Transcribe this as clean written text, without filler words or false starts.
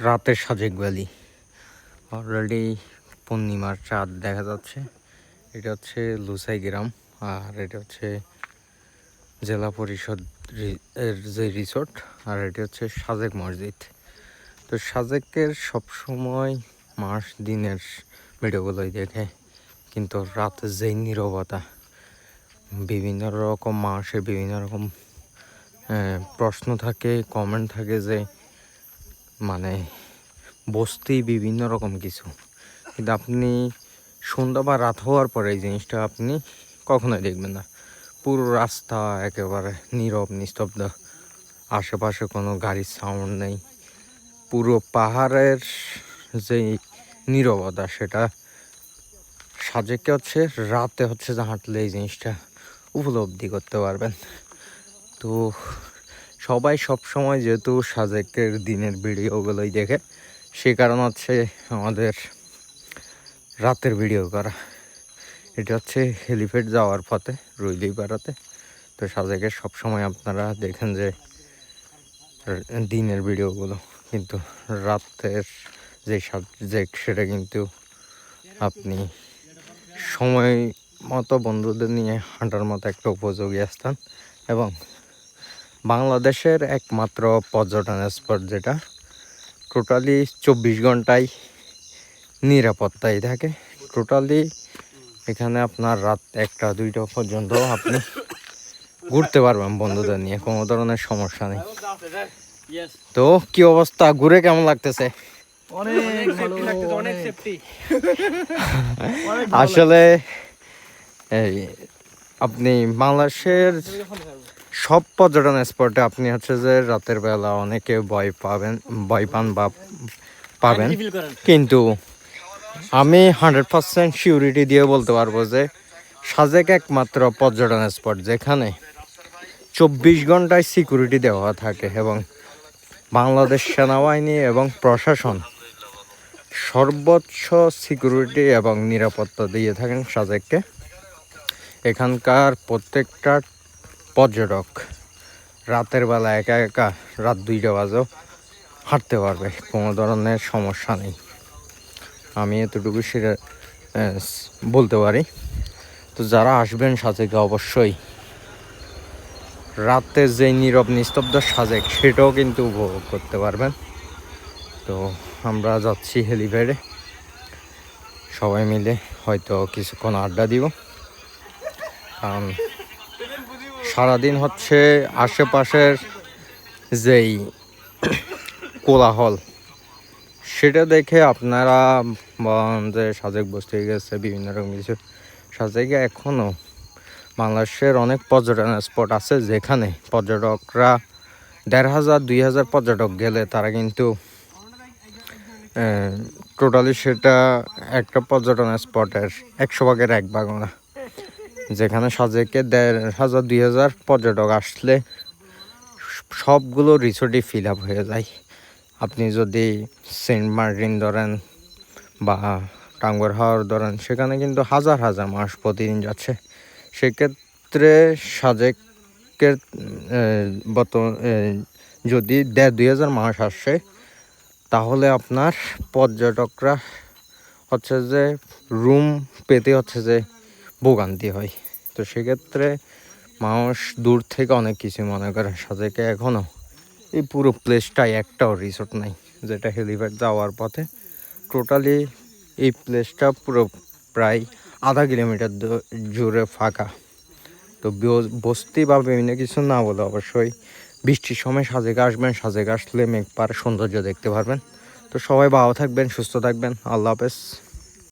রাতের Sajek valley already পূর্ণিমার চাঁদ দেখা যাচ্ছে। এটা হচ্ছে লুসাই গ্রাম, আর এটা হচ্ছে জেলা পরিষদ এর যে রিসোর্ট, আর এটা হচ্ছে সাজেক মসজিদ। তো সাজেকের সবসময় মাস দিনের ভিডিওগুলোই দেখে, কিন্তু রাতে যেই নীরবতা, বিভিন্ন রকম মাসে বিভিন্ন রকম প্রশ্ন থাকে, কমেন্ট থাকে যে মানে বসতি বিভিন্ন রকম কিছু, কিন্তু আপনি সন্ধ্যা বা রাত হওয়ার পরে এই জিনিসটা আপনি কখনোই দেখবেন না। পুরো রাস্তা একেবারে নীরব নিস্তব্ধ, আশেপাশে কোনো গাড়ির সাউন্ড নেই। পুরো পাহাড়ের যে নীরবতা, সেটা সাজেকে হচ্ছে রাতে হচ্ছে যে হাঁটলে এই জিনিসটা উপলব্ধি করতে পারবেন। তো সবাই সব সময় যেহেতু সাজেকের দিনের ভিডিওগুলোই দেখে, সে কারণ হচ্ছে আমাদের রাতের ভিডিও করা। এটা হচ্ছে হেলিপ্যাড যাওয়ার পথে রুইলিপাড়াতে। তো সাজেকের সবসময় আপনারা দেখেন যে দিনের ভিডিওগুলো, কিন্তু রাতের যে সাবজেক্ট সেটা কিন্তু আপনি সময় মতো বন্ধুদের নিয়ে হাঁটার মতো একটা উপযোগী স্থান, এবং বাংলাদেশের একমাত্র পর্যটন স্পট যেটা টোটালি 24 ঘন্টায় নিরাপত্তায় থাকে। টোটালি এখানে আপনার রাত 1টা 2টা পর্যন্ত আপনি ঘুরতে পারবেন বন্ধুদের নিয়ে, কোনো ধরনের সমস্যা নেই। তো কি অবস্থা, ঘুরে কেমন লাগতেছে? আসলে আপনি বাংলাদেশের সব পর্যটন স্পটে আপনি হচ্ছে যে রাতের বেলা অনেকে ভয় পান বা পাবেন, কিন্তু আমি 100% সিউরিটি দিয়ে বলতে পারবো যে সাজেক একমাত্র পর্যটন স্পট যেখানে 24 ঘন্টায় সিকিউরিটি দেওয়া থাকে, এবং বাংলাদেশ সেনাবাহিনী এবং প্রশাসন সর্বোচ্চ সিকিউরিটি এবং নিরাপত্তা দিয়ে থাকেন সাজেককে। এখানকার প্রত্যেকটা পর্যটক রাতের বেলা একা একা রাত 2টা বাজেও হাঁটতে পারবে, কোনো ধরনের সমস্যা নেই। আমি এতটুকু সেটা বলতে পারি। তো যারা আসবেন সাজেকে অবশ্যই রাতে যে নীরব নিস্তব্ধ সাজেক সেটাও কিন্তু উপভোগ করতে পারবেন। তো আমরা যাচ্ছি হেলিপ্যাডে, সবাই মিলে হয়তো কিছুক্ষণ আড্ডা দিব, কারণ সারাদিন হচ্ছে আশেপাশের যেই কোলাহল সেটা দেখে আপনারা বলেন যে সাজেক বসতে গেছে বিভিন্ন রকম কিছু। সাজেকে এখনও বাংলাদেশের অনেক পর্যটন স্পট আছে যেখানে পর্যটকরা 1500-2000 পর্যটক গেলে তারা কিন্তু টোটালি সেটা একটা পর্যটন স্পটের 100 ভাগের 1 ভাগও না। যেখানে সাজেকে 1500-2000 পর্যটক আসলে সবগুলো রিসোর্টই ফিল আপ হয়ে যায়। আপনি যদি সেন্ট মার্টিন ধরেন বা টাঙ্গুয়ার হাওর ধরেন, সেখানে কিন্তু হাজার হাজার মানুষ প্রতিদিন যাচ্ছে। সেক্ষেত্রে সাজেকের যদি 1500-2000 মানুষ আসে, তাহলে আপনার পর্যটকরা হচ্ছে যে রুম পেতে হচ্ছে যে ভোগান্তি হয়। তো সেক্ষেত্রে মানুষ দূর থেকে অনেক কিছু মনে করে। সাজেকে এখনও এই পুরো প্লেসটাই একটাও রিসোর্ট নাই, যেটা হেলিপ্যাড যাওয়ার পথে টোটালি এই প্লেসটা পুরো প্রায় আধা কিলোমিটার জুড়ে ফাঁকা। তো বস্তি বা বিভিন্ন কিছু না বলে অবশ্যই বৃষ্টির সময় সাজেকে আসবেন। সাজেকে আসলে মেঘপাড়ার সৌন্দর্য দেখতে পারবেন। তো সবাই ভালো থাকবেন, সুস্থ থাকবেন। আল্লাহ হাফেজ।